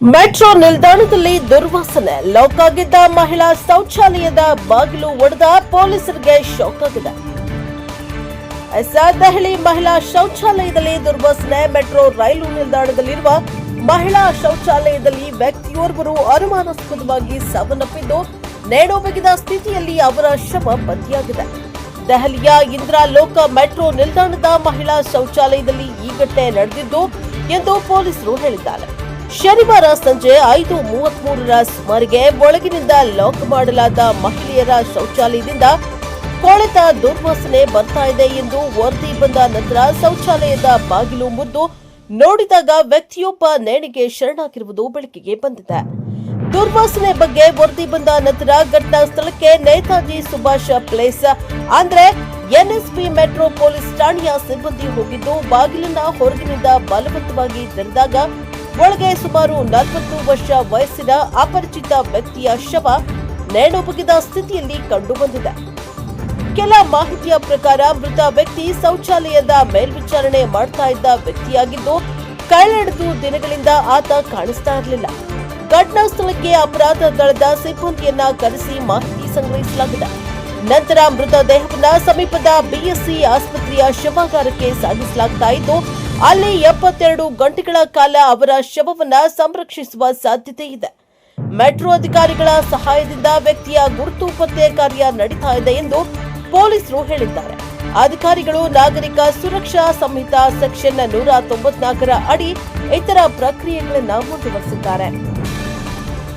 Metro ನಿಲ್ದಾಣದಲ್ಲಿ ದುರ್ವಾಸನೆ. Lock ಆಗಿದ್ದ ಮಹಿಳಾ ಶೌಚಾಲಯದ ಬಾಗಿಲು ಒಡೆದ ಪೊಲೀಸರಿಗೆ ಶಾಕ್ ಆಗಿದೆ. ದೆಹಲಿ ಮಹಿಳಾ ಶೌಚಾಲಯದಲ್ಲಿ ದುರ್ವಾಸನೆ. ಮೆಟ್ರೋ ರೈಲು ನಿಲ್ದಾಣದಲ್ಲಿರುವ ಮಹಿಳಾ ಶೌಚಾಲಯದಲ್ಲಿ ವ್ಯಕ್ತಿಯೋರ್ವರು ಅನುಮಾನಾಸ್ಪದವಾಗಿ ಸಾವನ್ನಪ್ಪಿದ್ದು, ನೇಣುಬಿಗಿದ ಸ್ಥಿತಿಯಲ್ಲಿ ಅವರ ಶವ ಪತ್ತೆಯಾಗಿದೆ. ದೆಹಲಿಯ ಇಂದ್ರಾಲೋಕ ಮೆಟ್ರೋ ನಿಲ್ದಾಣದ ಮಹಿಳಾ ಶೌಚಾಲಯದಲ್ಲಿ ಈ ಘಟನೆ ನಡೆದಿದ್ದು ಎಂದು ಪೊಲೀಸರು ಹೇಳಿದ್ದಾರೆ. ಶನಿವಾರ ಸಂಜೆ 5:33ರ ಸುಮಾರಿಗೆ ಒಳಗಿನಿಂದ ಲಾಕ್ ಮಾಡಲಾದ ಮಹಿಳೆಯರ ಶೌಚಾಲಯದಿಂದ ಕೊಳೆತ ದುರ್ವಾಸನೆ ಬರ್ತಾ ಇದೆ ಎಂದು ವರದಿ ಬಂದ ನಂತರ ಶೌಚಾಲಯದ ಬಾಗಿಲು ಮುರಿದು ನೋಡಿದಾಗ ವ್ಯಕ್ತಿಯೊಬ್ಬ ನೇಣಿಗೆ ಶರಣಾಗಿರುವುದು ಬೆಳಕಿಗೆ ಬಂದಿದೆ. ದುರ್ವಾಸನೆ ಬಗ್ಗೆ ವರದಿ ಬಂದ ನಂತರ ಘಟನಾ ಸ್ಥಳಕ್ಕೆ ನೇತಾಜಿ ಸುಭಾಷ್ ಪ್ಲೇಸ್ ಅಂದ್ರೆ ಎನ್ಎಸ್ಪಿ ಮೆಟ್ರೋ ಪೊಲೀಸ್ ಠಾಣೆಯ ಸಿಬ್ಬಂದಿ ಹೋಗಿದ್ದು, ಬಾಗಿಲನ್ನ ಹೊರಗಿನಿಂದ ಬಲವಂತವಾಗಿ ತೆರೆದಾಗ ಒಳಗೆ ಸುಮಾರು 40 ವರ್ಷ ವಯಸ್ಸಿನ ಅಪರಿಚಿತ ವ್ಯಕ್ತಿಯ ಶವ ನೇಣುಬಿಗಿದ ಸ್ಥಿತಿಯಲ್ಲಿ ಕಂಡುಬಂದಿದೆ. ಕೆಲ ಮಾಹಿತಿಯ ಪ್ರಕಾರ ಮೃತ ವ್ಯಕ್ತಿ ಶೌಚಾಲಯದ ಮೇಲ್ವಿಚಾರಣೆ ಮಾಡ್ತಾ ಇದ್ದ ವ್ಯಕ್ತಿಯಾಗಿದ್ದು, ಕಳೆದೆರಡು ದಿನಗಳಿಂದ ಆತ ಕಾಣಿಸ್ತಾ ಇರಲಿಲ್ಲ. ಘಟನಾ ಸ್ಥಳಕ್ಕೆ ಅಪರಾಧ ದಳದ ಸಿಬ್ಬಂದಿಯನ್ನ ಕರೆಸಿ ಮಾಹಿತಿ ಸಂಗ್ರಹಿಸಲಾಗಿದೆ. ನಂತರ ಮೃತದೇಹವನ್ನ ಸಮೀಪದ ಬಿಎಸ್ಸಿ ಆಸ್ಪತ್ರೆಯ ಶವಾಗಾರಕ್ಕೆ ಸಾಗಿಸಲಾಗ್ತಾ ಇದ್ದು, ಅಲ್ಲಿ 72 ಗಂಟೆಗಳ ಕಾಲ ಅವರ ಶವವನ್ನ ಸಂರಕ್ಷಿಸುವ ಸಾಧ್ಯತೆ ಇದೆ. ಮೆಟ್ರೋ ಅಧಿಕಾರಿಗಳ ಸಹಾಯದಿಂದ ವ್ಯಕ್ತಿಯ ಗುರುತು ಪತ್ತೆ ಕಾರ್ಯ ನಡೀತಾ ಇದೆ ಎಂದು ಪೊಲೀಸರು ಹೇಳಿದ್ದಾರೆ. ಅಧಿಕಾರಿಗಳು ನಾಗರಿಕ ಸುರಕ್ಷಾ ಸಂಹಿತಾ ಸೆಕ್ಷನ್ 194ರ ಅಡಿ ಇತರ ಪ್ರಕ್ರಿಯೆಗಳನ್ನು ಮುಂದುವರೆಸಿದ್ದಾರೆ.